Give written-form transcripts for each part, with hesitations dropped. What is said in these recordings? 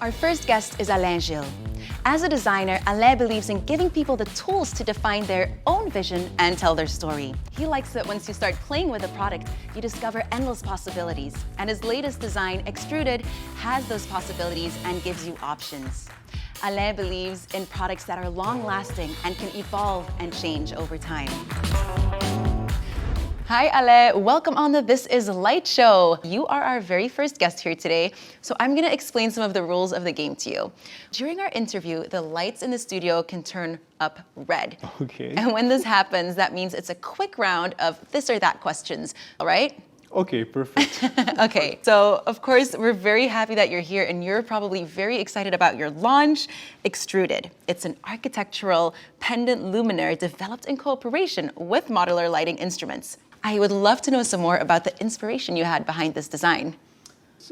Our first guest is Alain Gilles. As a designer, Alain believes in giving people the tools to define their own vision and tell their story. He likes that once you start playing with a product, you discover endless possibilities. And his latest design, Extruded, has those possibilities and gives you options. Alain believes in products that are long-lasting and can evolve and change over time. Hi, Alain. Welcome on the This Is Light show. You are our very first guest here today, so I'm going to explain some of the rules of the game to you. During our interview, the lights in the studio can turn up red. Okay. And when this happens, that means it's a quick round of this or that questions, all right? Okay, perfect. Okay, so of course, we're very happy that you're here and you're probably very excited about your launch, Extruded. It's an architectural pendant luminaire developed in cooperation with Modular Lighting Instruments. I would love to know some more about the inspiration you had behind this design.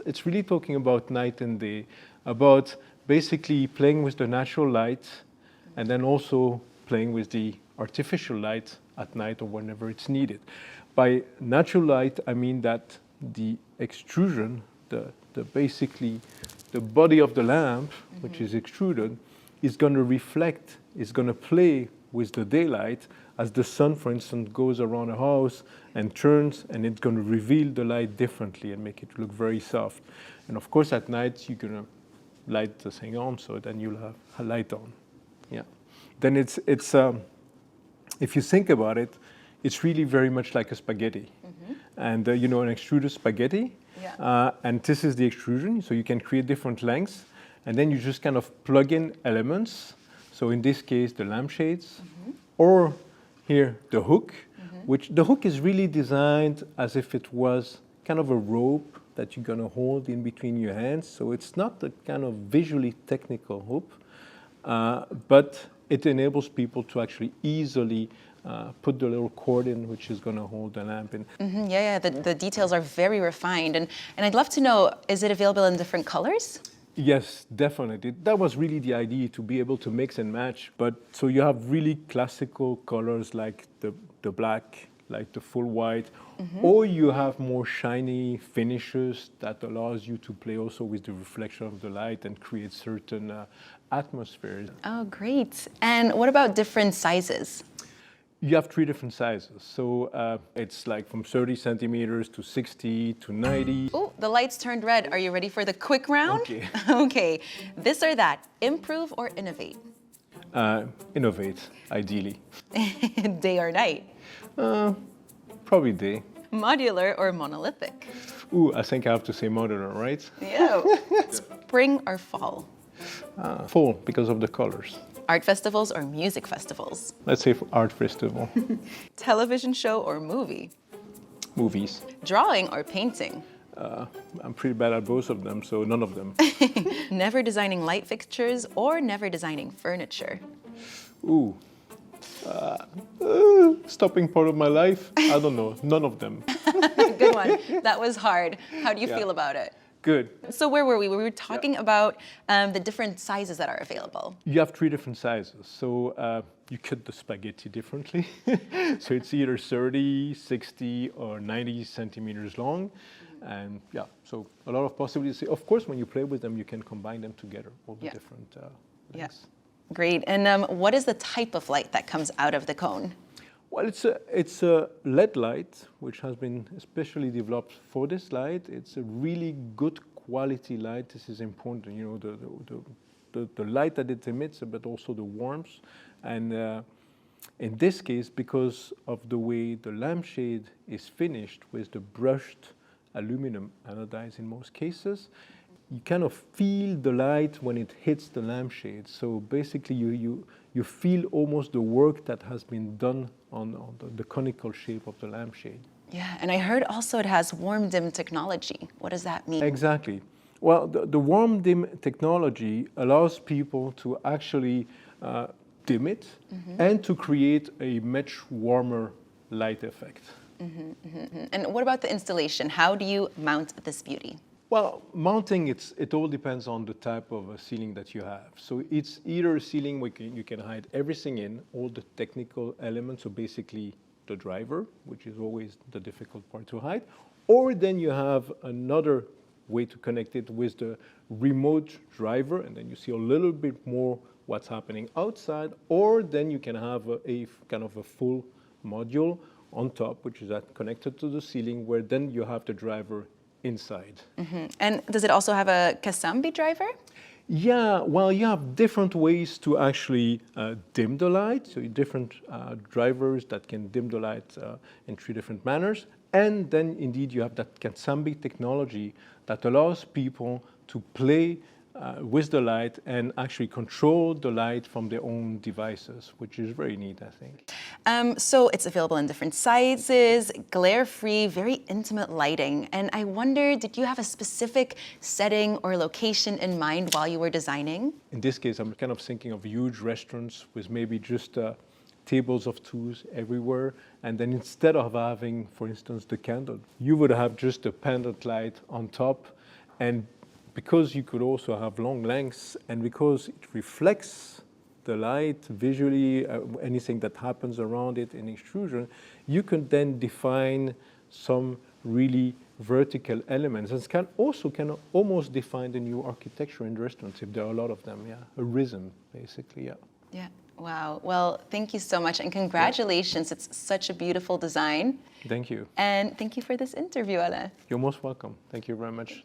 It's really talking about night and day, about basically playing with the natural light and then also playing with the artificial light at night or whenever it's needed. By natural light, I mean that the extrusion, basically the body of the lamp, which is extruded, is going to reflect, is going to play with the daylight as the sun, for instance, goes around a house and turns, and it's going to reveal the light differently and make it look very soft. And of course, at night, you're going to light the thing on, so then you'll have a light on. Yeah. Then it's if you think about it, it's really very much like a spaghetti. And you know, an extruded spaghetti, Yeah. And this is the extrusion, so you can create different lengths, and then you just kind of plug in elements. So in this case, the lampshades, or here, the hook, which the hook is really designed as if it was kind of a rope that you're going to hold in between your hands. So it's not a kind of visually technical hook, but it enables people to actually easily put the little cord in, which is going to hold the lamp in. Yeah, the details are very refined. And I'd love to know, is it available in different colors? Yes, definitely. That was really the idea, to be able to mix and match. But so you have really classical colors like the black, like the full white, or you have more shiny finishes that allows you to play also with the reflection of the light and create certain atmospheres. Oh, great. And what about different sizes? You have 3 different sizes. So it's like from 30 centimeters to 60 to 90. Oh, the lights turned red. Are you ready for the quick round? Okay. Okay. This or that, improve or innovate? Innovate, ideally. Day or night? Probably day. Modular or monolithic? Ooh, I think I have to say modular, right? Yeah. Spring or fall? Fall, because of the colors. Art festivals or music festivals? Let's say art festival. Television show or movie? Movies. Drawing or painting? I'm pretty bad at both of them, so none of them. Never designing light fixtures or never designing furniture? Ooh. Stopping part of my life? I don't know. None of them. Good one. That was hard. How do you feel about it? Good. So where were we? We were talking about the different sizes that are available. You have 3 different sizes. So you cut the spaghetti differently. So it's either 30, 60, or 90 centimeters long. And yeah, so a lot of possibilities. Of course, when you play with them, you can combine them together, all the different lengths. Great. And what is the type of light that comes out of the cone? Well, it's a LED light, which has been especially developed for this light. It's a really good quality light. This is important, you know, the light that it emits, but also the warmth. And in this case, because of the way the lampshade is finished with the brushed aluminum anodized in most cases, you kind of feel the light when it hits the lampshade. So basically, you feel almost the work that has been done on the conical shape of the lampshade. Yeah, and I heard also it has warm dim technology. What does that mean? Exactly. Well, the warm dim technology allows people to actually dim it and to create a much warmer light effect. And what about the installation? How do you mount this beauty? Well, mounting, it all depends on the type of ceiling that you have. So it's either a ceiling where you can hide everything in, all the technical elements, so basically the driver, which is always the difficult part to hide, or then you have another way to connect it with the remote driver, and then you see a little bit more what's happening outside, or then you can have a kind of a full module on top, which is connected to the ceiling, where then you have the driver inside. And does it also have a Kasambi driver? Yeah, well, you have different ways to actually dim the light. So different drivers that can dim the light in 3 different manners. And then indeed you have that Kasambi technology that allows people to play with the light and actually control the light from their own devices, which is very neat, I think. So it's available in different sizes, glare-free, very intimate lighting. And I wonder, did you have a specific setting or location in mind while you were designing? In this case, I'm kind of thinking of huge restaurants with maybe just tables of 2s everywhere. And then instead of having, for instance, the candle, you would have just a pendant light on top. And because you could also have long lengths, and because it reflects the light visually, anything that happens around it in extrusion, you can then define some really vertical elements. And can almost define the new architecture in restaurants, if there are a lot of them, yeah. A rhythm, basically, yeah. Yeah, wow. Well, thank you so much, and congratulations. Yeah. It's such a beautiful design. Thank you. And thank you for this interview, Alain. You're most welcome. Thank you very much.